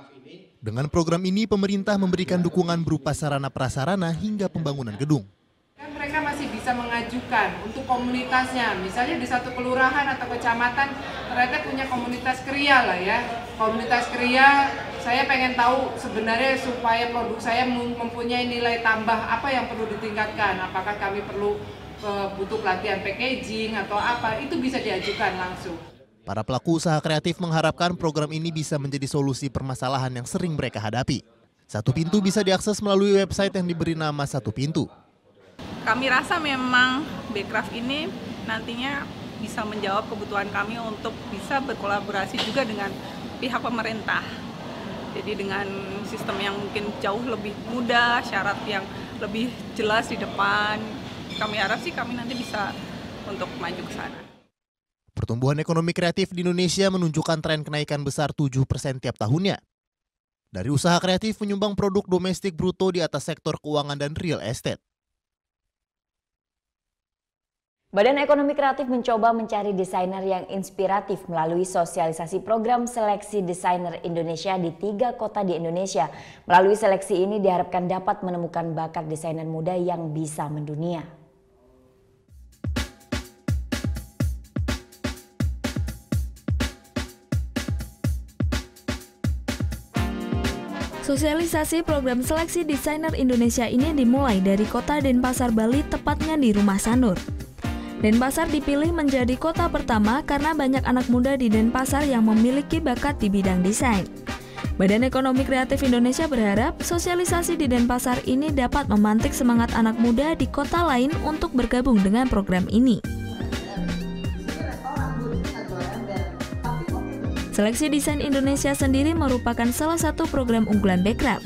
Dengan program ini, pemerintah memberikan dukungan berupa sarana prasarana hingga pembangunan gedung. Mereka masih bisa mengajukan untuk komunitasnya, misalnya di satu kelurahan atau kecamatan ternyata punya komunitas kriya lah ya. Komunitas kriya, saya pengen tahu sebenarnya supaya produk saya mempunyai nilai tambah apa yang perlu ditingkatkan. Apakah kami perlu butuh pelatihan packaging atau apa, itu bisa diajukan langsung. Para pelaku usaha kreatif mengharapkan program ini bisa menjadi solusi permasalahan yang sering mereka hadapi. Satu Pintu bisa diakses melalui website yang diberi nama Satu Pintu. Kami rasa memang Bekraf ini nantinya bisa menjawab kebutuhan kami untuk bisa berkolaborasi juga dengan pihak pemerintah. Jadi dengan sistem yang mungkin jauh lebih mudah, syarat yang lebih jelas di depan. Kami harap sih kami nanti bisa untuk maju ke sana. Pertumbuhan ekonomi kreatif di Indonesia menunjukkan tren kenaikan besar 7% tiap tahunnya. Dari usaha kreatif menyumbang produk domestik bruto di atas sektor keuangan dan real estate. Badan Ekonomi Kreatif mencoba mencari desainer yang inspiratif melalui sosialisasi program seleksi desainer Indonesia di 3 kota di Indonesia. Melalui seleksi ini diharapkan dapat menemukan bakat desainer muda yang bisa mendunia. Sosialisasi program seleksi desainer Indonesia ini dimulai dari kota Denpasar, Bali, tepatnya di Rumah Sanur. Denpasar dipilih menjadi kota pertama karena banyak anak muda di Denpasar yang memiliki bakat di bidang desain. Badan Ekonomi Kreatif Indonesia berharap sosialisasi di Denpasar ini dapat memantik semangat anak muda di kota lain untuk bergabung dengan program ini. Seleksi Desain Indonesia sendiri merupakan salah satu program unggulan Bekraf.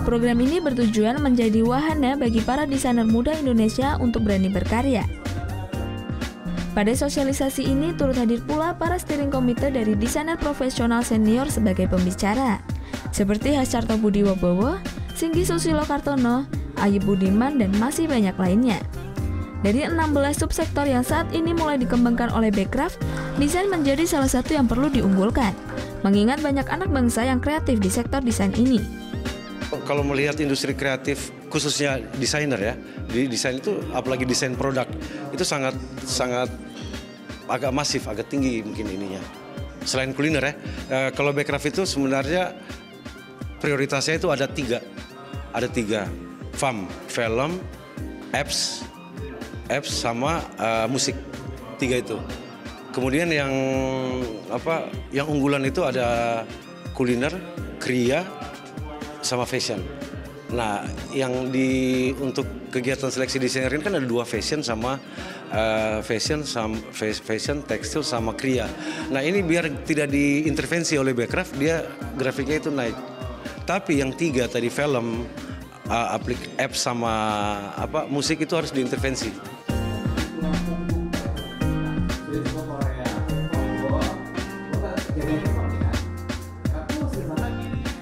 Program ini bertujuan menjadi wahana bagi para desainer muda Indonesia untuk berani berkarya. Pada sosialisasi ini turut hadir pula para steering komite dari desainer profesional senior sebagai pembicara, seperti Hascarto Budi Wobowo, Singgi Susilo Kartono, Ayub Budiman, dan masih banyak lainnya. Dari 16 subsektor yang saat ini mulai dikembangkan oleh Bekraf, desain menjadi salah satu yang perlu diunggulkan, mengingat banyak anak bangsa yang kreatif di sektor desain ini. Kalau melihat industri kreatif, khususnya desainer ya, di desain itu apalagi desain produk, itu sangat agak masif, agak tinggi mungkin ininya. Selain kuliner ya, kalau Bekraf itu sebenarnya prioritasnya itu ada tiga, film, apps sama musik, 3 itu. Kemudian yang unggulan itu ada kuliner, kriya, sama fashion. Nah, yang untuk kegiatan seleksi desainer ini kan ada 2 fashion sama fashion, tekstil sama kriya. Nah, ini biar tidak diintervensi oleh Bekraf, dia grafiknya itu naik. Tapi yang 3 tadi film, apps sama musik itu harus diintervensi.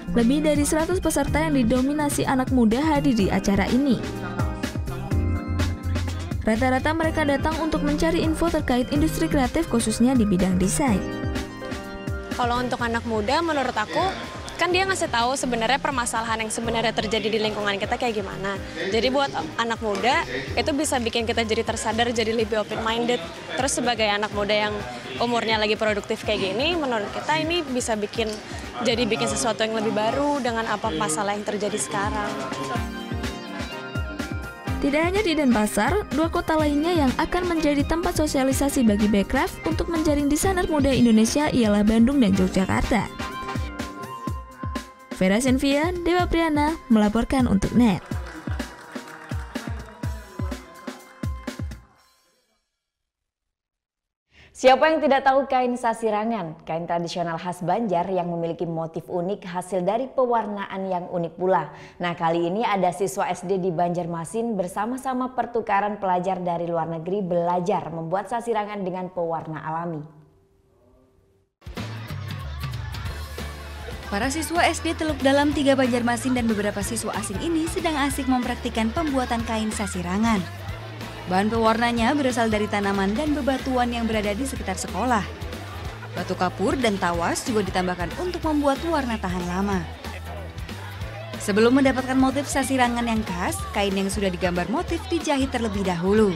Lebih dari 100 peserta yang didominasi anak muda hadir di acara ini. Rata-rata mereka datang untuk mencari info terkait industri kreatif khususnya di bidang desain. Kalau untuk anak muda menurut aku, kan dia ngasih tahu sebenarnya permasalahan yang sebenarnya terjadi di lingkungan kita kayak gimana. Jadi buat anak muda itu bisa bikin kita jadi tersadar, jadi lebih open minded. Terus sebagai anak muda yang umurnya lagi produktif kayak gini, menurut kita ini bisa bikin sesuatu yang lebih baru dengan apa masalah yang terjadi sekarang. Tidak hanya di Denpasar, 2 kota lainnya yang akan menjadi tempat sosialisasi bagi Bekraf untuk menjaring desainer muda Indonesia ialah Bandung dan Yogyakarta. Vera Senvia, Dewa Priana, melaporkan untuk NET. Siapa yang tidak tahu kain sasirangan, kain tradisional khas Banjar yang memiliki motif unik hasil dari pewarnaan yang unik pula. Nah, kali ini ada siswa SD di Banjarmasin bersama-sama pertukaran pelajar dari luar negeri belajar membuat sasirangan dengan pewarna alami. Para siswa SD Teluk Dalam 3 Banjarmasin dan beberapa siswa asing ini sedang asik mempraktikkan pembuatan kain sasirangan. Bahan pewarnanya berasal dari tanaman dan bebatuan yang berada di sekitar sekolah. Batu kapur dan tawas juga ditambahkan untuk membuat warna tahan lama. Sebelum mendapatkan motif sasirangan yang khas, kain yang sudah digambar motif dijahit terlebih dahulu.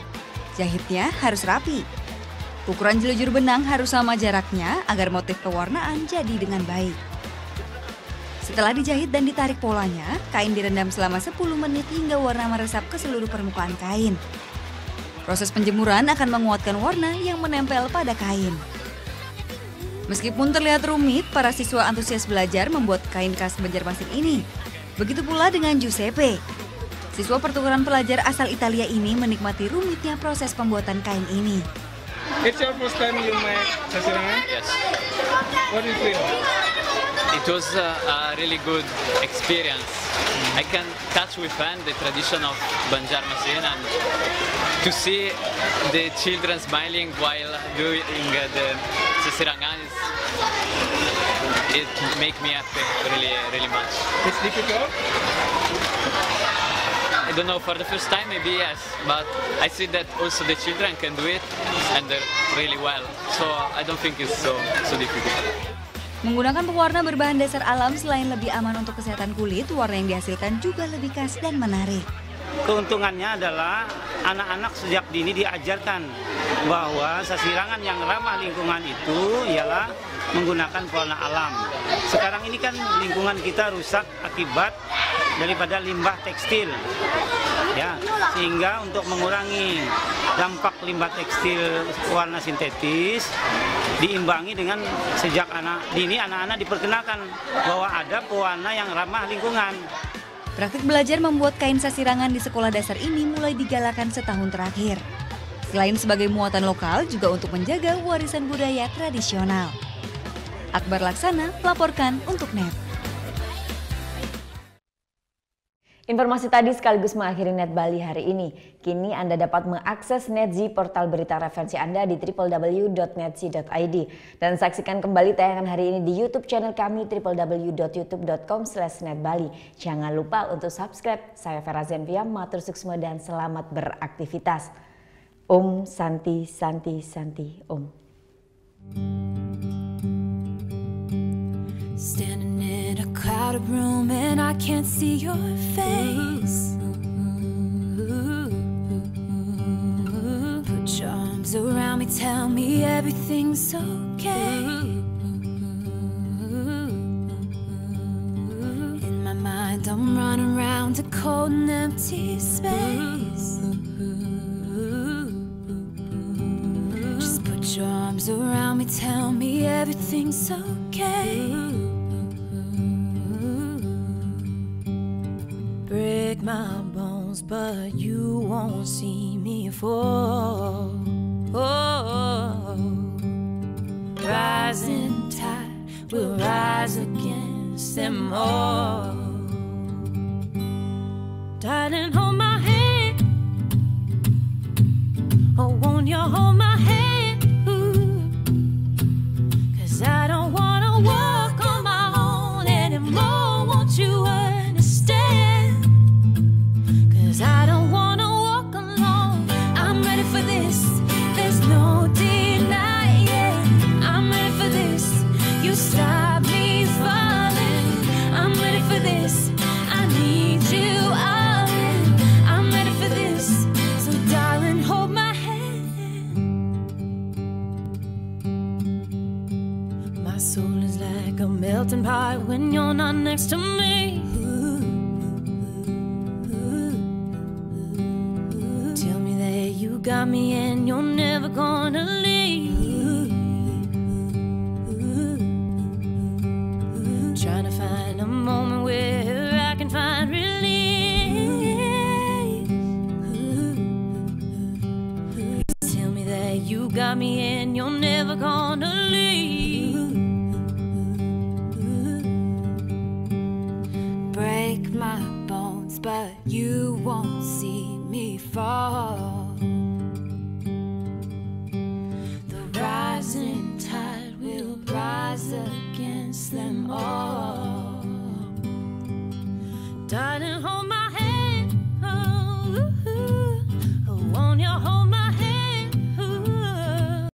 Jahitnya harus rapi. Ukuran jelujur benang harus sama jaraknya agar motif pewarnaan jadi dengan baik. Setelah dijahit dan ditarik polanya, kain direndam selama 10 menit hingga warna meresap ke seluruh permukaan kain. Proses penjemuran akan menguatkan warna yang menempel pada kain. Meskipun terlihat rumit, para siswa antusias belajar membuat kain khas Banjarmasin ini. Begitu pula dengan Giuseppe. Siswa pertukaran pelajar asal Italia ini menikmati rumitnya proses pembuatan kain ini. It's your first time you make sasirangan? Yes. What do you feel? It was a really good experience. I can touch with hand the tradition of Banjarmasin and to see the children smiling while doing the sasirangan it make me happy really much. It's difficult? I don't know, for the first time maybe yes, but I see that also the children can do it and they're really well. So I don't think it's so difficult. Menggunakan pewarna berbahan dasar alam selain lebih aman untuk kesehatan kulit, warna yang dihasilkan juga lebih khas dan menarik. Keuntungannya adalah anak-anak sejak dini diajarkan bahwa sasirangan yang ramah lingkungan itu ialah menggunakan pewarna alam. Sekarang ini kan lingkungan kita rusak akibat daripada limbah tekstil, ya, sehingga untuk mengurangi dampak limbah tekstil warna sintetis diimbangi dengan sejak anak-anak diperkenalkan bahwa ada pewarna yang ramah lingkungan. Praktik belajar membuat kain sasirangan di sekolah dasar ini mulai digalakan setahun terakhir. Selain sebagai muatan lokal, juga untuk menjaga warisan budaya tradisional. Akbar Laksana melaporkan untuk NET. Informasi tadi sekaligus mengakhiri Net Bali hari ini. Kini Anda dapat mengakses NetZ, portal berita referensi Anda di www.netz.id. Dan saksikan kembali tayangan hari ini di YouTube channel kami www.youtube.com/netbali. Jangan lupa untuk subscribe. Saya Vera Zenvia, matur suksma dan selamat beraktivitas. Om Santi Santi Santi Om. Standing in a crowded room and I can't see your face. Put your arms around me, tell me everything's okay. In my mind I'm running around a cold and empty space. Just put your arms around me, tell me everything's okay. Break my bones, but you won't see me fall. Oh, rising tide will rise against them all. Darling, hold my hand. Oh, won't you hold my hand? Ooh. 'Cause I don't wanna walk on my own anymore. Won't you understand? I don't wanna walk alone. I'm ready for this. There's no denying. I'm ready for this. You stop me falling. I'm ready for this. I need you all in. I'm ready for this. So darling, hold my hand. My soul is like a melting pot when you're not next to me. Got me and you're never gonna leave. Trying to find a moment where I can find relief. Tell me that you got me and you're never gonna leave. Break my bones, but you won't see me fall. Rising tide will rise against them all.